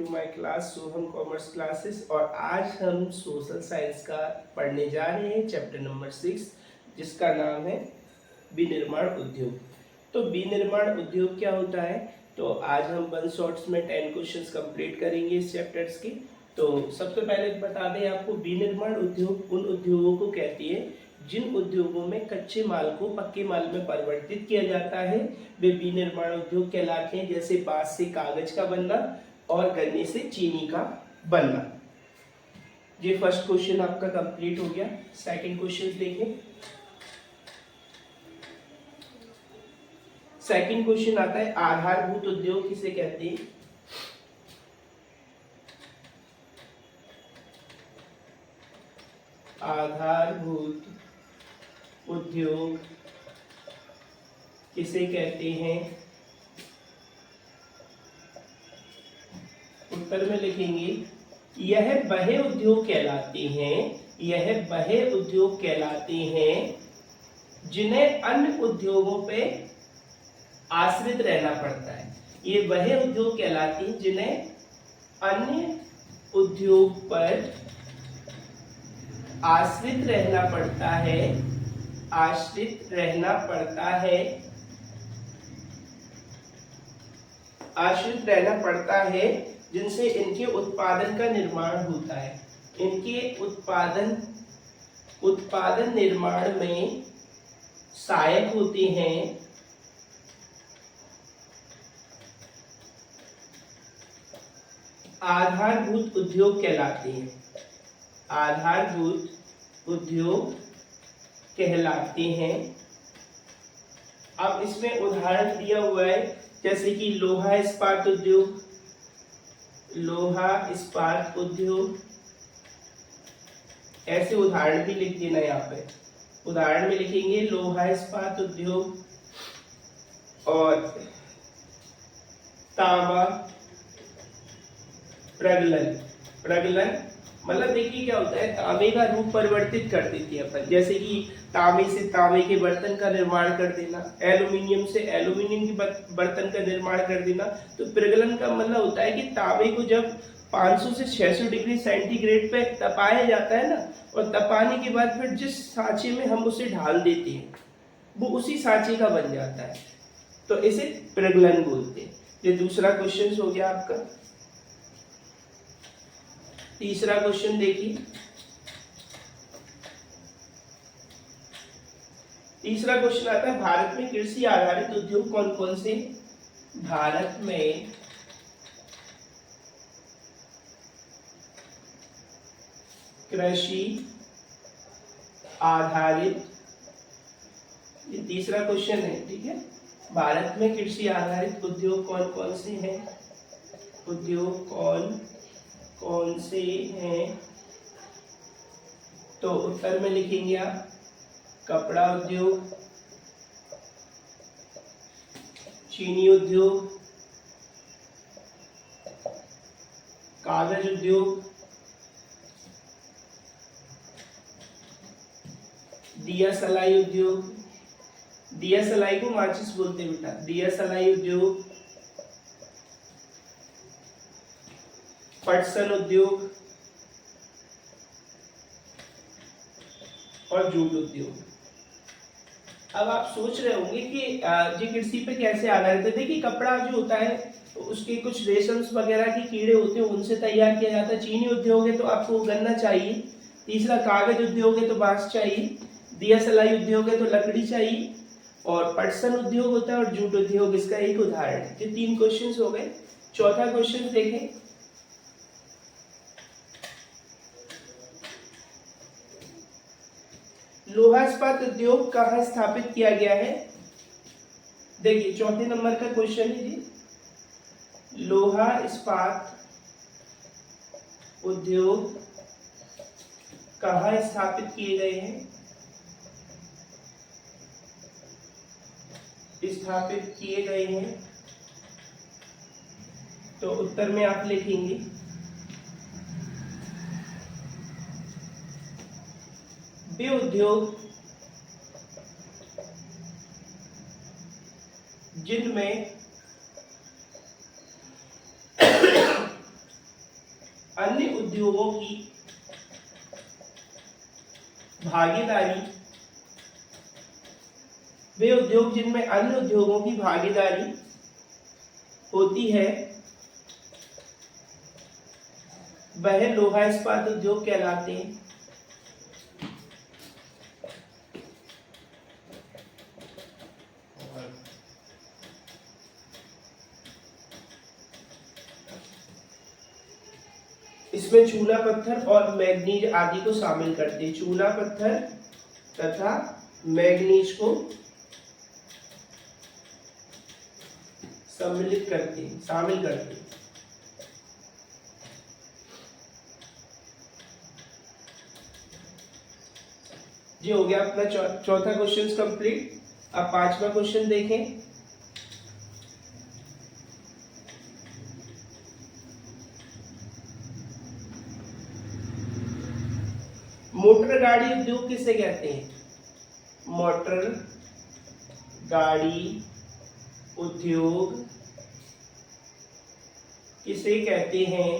To my class Soham commerce classes. और आज हम सोशल साइंस का पढ़ने जा रहे हैं चैप्टर नंबर 6, जिसका नाम है विनिर्माण उद्योग। तो विनिर्माण उद्योग क्या होता है, तो आज हम 1 शॉर्ट्स में 10 क्वेश्चंस कंप्लीट करेंगे इस चैप्टर्स के। तो सबसे पहले बता दें आपको, विनिर्माण उद्योग उन उद्योगों को कहती है जिन उद्योगों में कच्चे माल को पक्के माल में परिवर्तित किया जाता है, वे विनिर्माण उद्योग कहलाते हैं। जैसे बांस से कागज का बनना और गन्ने से चीनी का बनना। ये फर्स्ट क्वेश्चन आपका कंप्लीट हो गया। सेकंड क्वेश्चन देखें। सेकंड क्वेश्चन आता है आधारभूत उद्योग किसे कहते हैं। आधारभूत उद्योग किसे कहते हैं। उत्तर में लिखेंगे यह वह उद्योग कहलाते हैं, यह वह उद्योग कहलाते हैं जिन्हें अन्य उद्योगों पे आश्रित रहना पड़ता है। ये वह उद्योग कहलाते हैं जिन्हें अन्य उद्योग पर आश्रित रहना पड़ता है, आश्रित रहना पड़ता है, आश्रित रहना पड़ता है, जिनसे इनके उत्पादन का निर्माण होता है। इनके उत्पादन निर्माण में सहायक होते हैं। आधारभूत उद्योग कहलाते हैं, आधारभूत उद्योग कहलाते हैं। अब इसमें उदाहरण दिया हुआ है, जैसे कि लोहा इस्पात उद्योग, लोहा इस्पात उद्योग, ऐसे उदाहरण भी लिख देना। यहाँ पे उदाहरण में लिखेंगे लोहा इस्पात उद्योग और तांबा प्रगलन। प्रगलन मतलब देखिए क्या होता है, तांबे का रूप परिवर्तित कर देती है अपन। जैसे कि तांबे से तांबे के बर्तन का निर्माण कर देना, एल्यूमिनियम से एल्यूमिनियम के बर्तन का निर्माण कर देना। तो प्रगलन का मतलब होता है कि तांबे को जब 500 से 600 डिग्री सेंटीग्रेड पे तपाया जाता है ना, और तपाने के बाद फिर जिस सांचे में हम उसे ढाल देते हैं वो उसी सांचे का बन जाता है, तो इसे प्रगलन बोलते हैं। ये दूसरा क्वेश्चन हो गया आपका। तीसरा क्वेश्चन देखिए। तीसरा क्वेश्चन आता है भारत में कृषि आधारित उद्योग कौन कौन से। भारत में कृषि आधारित, ये तीसरा क्वेश्चन है, ठीक है। भारत में कृषि आधारित उद्योग कौन कौन से हैं, उद्योग कौन कौन से हैं। तो उत्तर में लिखेंगे आप कपड़ा उद्योग, चीनी उद्योग, कागज उद्योग, दिया सलाई उद्योग। दिया सलाई को माचिस बोलते हैं बेटा। दिया सलाई उद्योग, पटसन उद्योग और जूट उद्योग। अब आप सोच रहे होंगे कि ये कृषि पे कैसे आधारित है। देखिए कपड़ा जो होता है उसके कुछ रेशम्स वगैरह के कीड़े होते हैं, उनसे तैयार किया जाता है। चीनी उद्योग है तो आपको गन्ना चाहिए। तीसरा कागज उद्योग है तो बांस चाहिए। दिया सलाई उद्योग है तो लकड़ी चाहिए। और पटसन उद्योग होता है और जूट उद्योग इसका एक उदाहरण है। ये 3 क्वेश्चंस हो गए। चौथा क्वेश्चन देखें। लोहा इस्पात उद्योग कहाँ स्थापित किया गया है। देखिए चौथे नंबर का क्वेश्चन है जी, लोहा इस्पात उद्योग कहाँ स्थापित किए गए हैं। स्थापित किए गए हैं, तो उत्तर में आप लिखेंगे वे उद्योग जिनमें अन्य उद्योगों की भागीदारी, वे उद्योग जिनमें अन्य उद्योगों की भागीदारी होती है वह लोहा इस्पात उद्योग कहलाते हैं। इसमें चूना पत्थर और मैग्नीज आदि को शामिल करते हैं। चूना पत्थर तथा मैग्नीज को सम्मिलित करते हैं, शामिल करते हैं। ये हो गया अपना चौथा क्वेश्चन कंप्लीट। अब पांचवा क्वेश्चन देखें। मोटर गाड़ी उद्योग किसे कहते हैं? मोटर गाड़ी उद्योग किसे कहते हैं?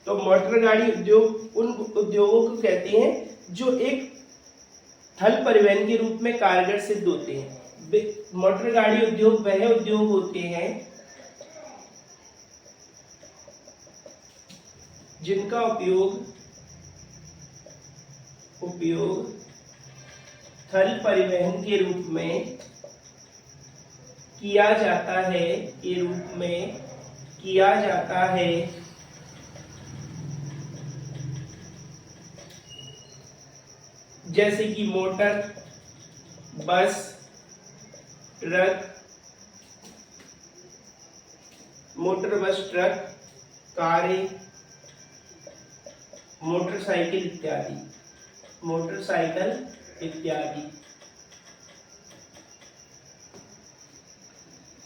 तो मोटर गाड़ी उद्योग उन उद्योगों को कहते हैं जो एक थल परिवहन के रूप में कारगर सिद्ध होते हैं। मोटर गाड़ी उद्योग वह उद्योग होते हैं जिनका उपयोग थल परिवहन के रूप में किया जाता है, जैसे कि मोटर, बस, ट्रक, कारें, मोटरसाइकिल इत्यादि।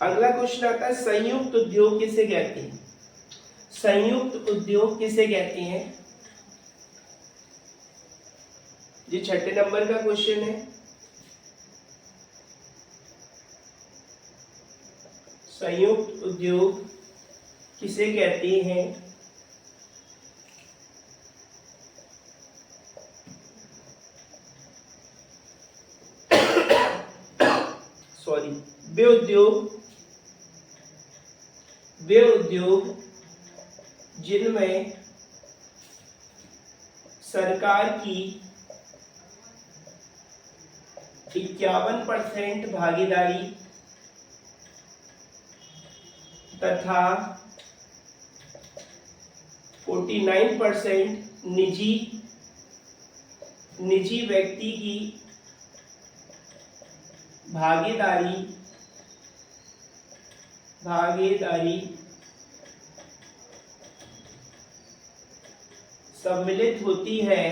अगला क्वेश्चन आता है संयुक्त उद्योग किसे कहते हैं? संयुक्त उद्योग किसे कहते हैं? ये 6 नंबर का क्वेश्चन है। संयुक्त उद्योग किसे कहते हैं? वे उद्योग जिनमें सरकार की 51% भागीदारी तथा 49% निजी व्यक्ति की भागीदारी सम्मिलित होती है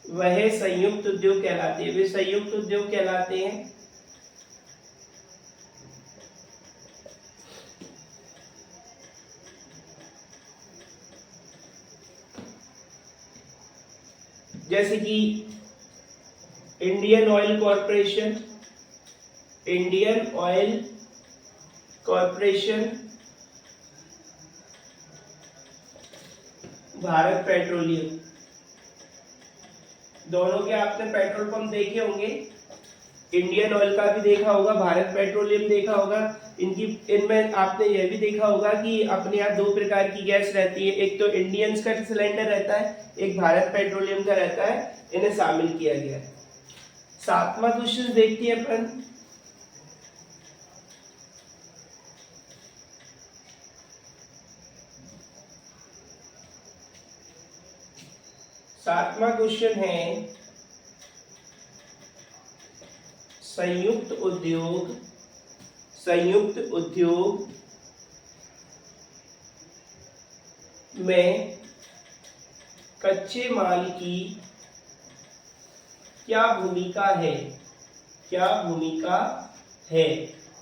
वह संयुक्त उद्योग कहलाते हैं। वे संयुक्त उद्योग कहलाते हैं। जैसे कि Indian oil corporation, Bharat petroleum, दोनों के आपने पेट्रोल पंप देखे होंगे। इंडियन ऑयल का भी देखा होगा, भारत पेट्रोलियम देखा होगा। इनमें आपने यह भी देखा होगा कि अपने यहाँ 2 प्रकार की गैस रहती है। एक तो इंडियंस का सिलेंडर रहता है, एक भारत पेट्रोलियम का रहता है। इन्हें शामिल किया गया है। 7वां क्वेश्चन देखते हैं अपन। सातवां क्वेश्चन है संयुक्त उद्योग में कच्चे माल की क्या भूमिका है?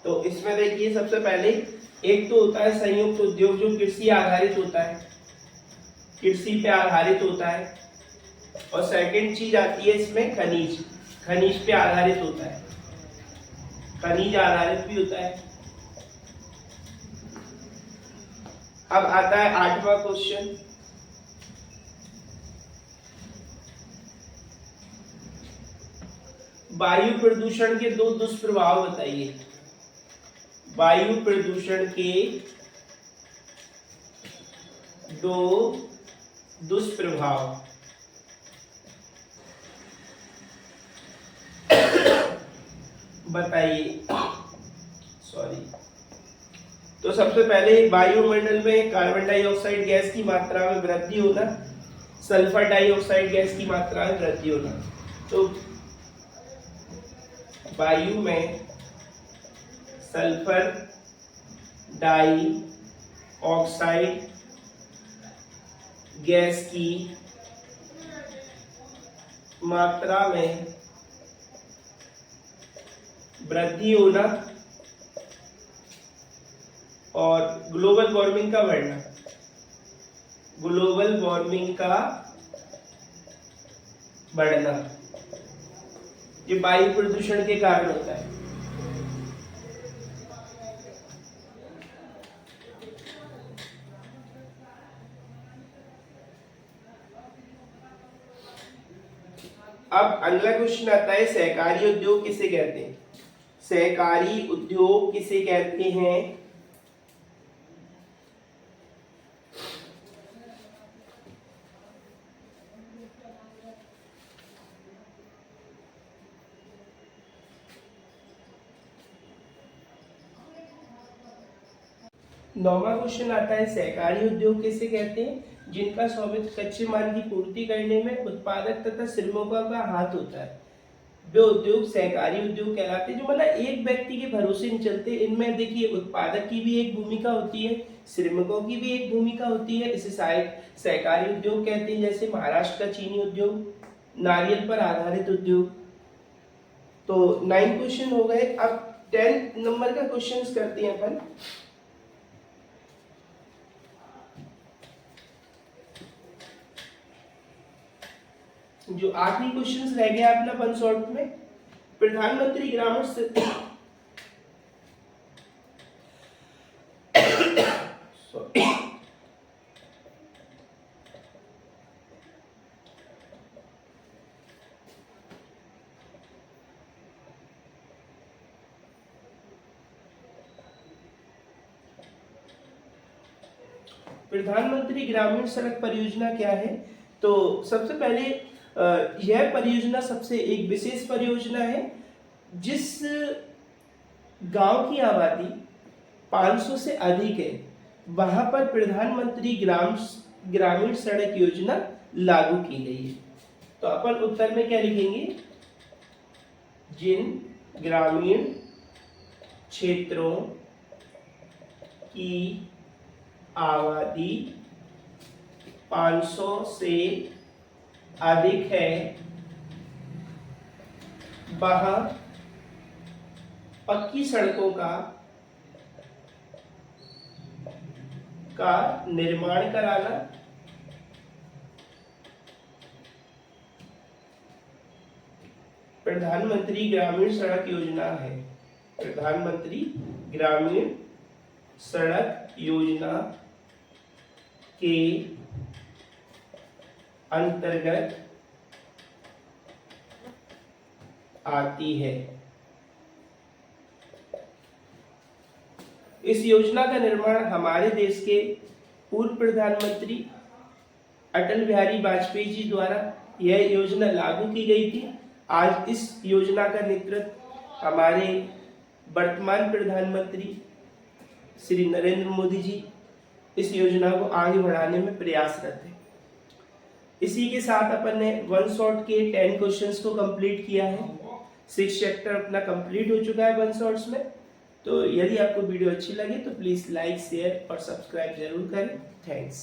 तो इसमें देखिए, सबसे पहले एक तो होता है संयुक्त उद्योग जो कृषि आधारित होता है, कृषि पे आधारित होता है। और सेकंड चीज आती है इसमें खनिज पे आधारित होता है। खनिज आधारित भी होता है। अब आता है 8वां क्वेश्चन। वायु प्रदूषण के 2 दुष्प्रभाव बताइए। वायु प्रदूषण के 2 दुष्प्रभाव बताइए। सॉरी। तो सबसे पहले वायुमंडल में कार्बन डाइऑक्साइड गैस की मात्रा में वृद्धि होना, सल्फर डाइऑक्साइड गैस की मात्रा में वृद्धि होना। तो वायु में सल्फर डाइऑक्साइड गैस की मात्रा में वृद्धि होना और ग्लोबल वार्मिंग का बढ़ना, ग्लोबल वार्मिंग का बढ़ना, ये वायु प्रदूषण के कारण होता है। अब अगला क्वेश्चन आता है, सहकारी उद्योग किसे कहते हैं? सहकारी उद्योग किसे कहते हैं? नौवां क्वेश्चन आता है, सहकारी उद्योग किसे कहते हैं? जिनका स्वामित्व कच्चे माल की पूर्ति करने में उत्पादक तथा श्रमिकों का हाथ होता है, वे उद्योग सहकारी उद्योग कहलाते हैं। जो मतलब एक व्यक्ति के भरोसे नहीं चलते। इनमें देखिए उत्पादक की भी एक भूमिका होती है, श्रमिकों की भी एक भूमिका होती है। इसे सहकारी उद्योग कहते हैं। जैसे महाराष्ट्र का चीनी उद्योग, नारियल पर आधारित उद्योग। तो 9 क्वेश्चन हो गए। अब 10 नंबर का क्वेश्चन करते हैं अपन। जो आखिरी क्वेश्चन रह गया अपना 1 शॉर्ट में, प्रधानमंत्री ग्रामीण प्रधानमंत्री ग्रामीण सड़क परियोजना क्या है? तो सबसे पहले यह परियोजना सबसे एक विशेष परियोजना है जिस गांव की आबादी 500 से अधिक है वहां पर प्रधानमंत्री ग्रामीण सड़क योजना लागू की गई है। तो अपन उत्तर में क्या लिखेंगे? जिन ग्रामीण क्षेत्रों की आबादी 500 से अधिक है वहां पक्की सड़कों का निर्माण कराना प्रधानमंत्री ग्रामीण सड़क योजना है। प्रधानमंत्री ग्रामीण सड़क योजना के अंतर्गत आती है। इस योजना का निर्माण हमारे देश के पूर्व प्रधानमंत्री अटल बिहारी वाजपेयी जी द्वारा यह योजना लागू की गई थी। आज इस योजना का नेतृत्व हमारे वर्तमान प्रधानमंत्री श्री नरेंद्र मोदी जी इस योजना को आगे बढ़ाने में प्रयासरत है। इसी के साथ अपन ने 1 शॉट के 10 क्वेश्चंस को कंप्लीट किया है। 6 चैप्टर अपना कंप्लीट हो चुका है 1 शॉट्स में। तो यदि आपको वीडियो अच्छी लगे तो प्लीज लाइक, शेयर और सब्सक्राइब जरूर करें। थैंक्स।